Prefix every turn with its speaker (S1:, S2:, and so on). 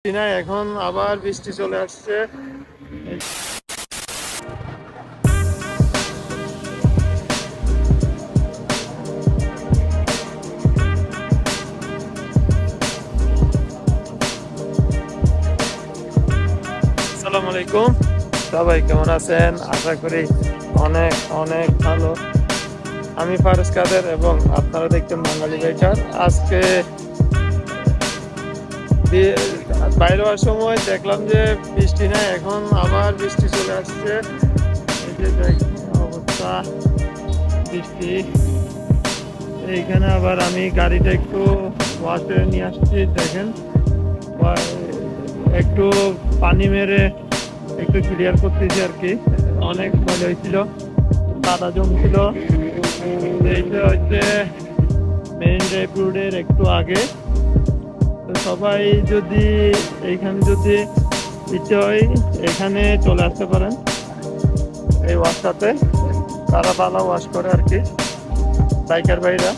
S1: না, এখন আবার বৃষ্টি চলে আসছে। আসসালামু আলাইকুম, সবাই কেমন আছেন? আশা করি অনেক অনেক ভালো। আমি ফারুজ কাদের এবং আপনারা দেখছেন বাঙালি বেকার। আজকে বাইরে হওয়ার সময় দেখলাম যে বৃষ্টি নাই, এখন আবার বৃষ্টি চলে আসছে। এই যে দেখেন অবস্থা, বৃষ্টি। এইখানে আবার আমি গাড়িটা একটু ওয়াশে নিয়ে আসছি, দেখেন একটু পানি মেরে একটু ক্লিয়ার করতেছি আর কি। অনেক মজা হয়েছিল, কাদা জমছিল। এইটা হচ্ছে মেইন ড্রাইভ রোডের একটু আগে। তো সবাই যদি এইখানে যদি ইচ্ছে হয় এখানে চলে আসতে পারেন এই ওয়াশটাতে। তারা ভালো ওয়াশ করে আর কি, বাইকার ভাইরা।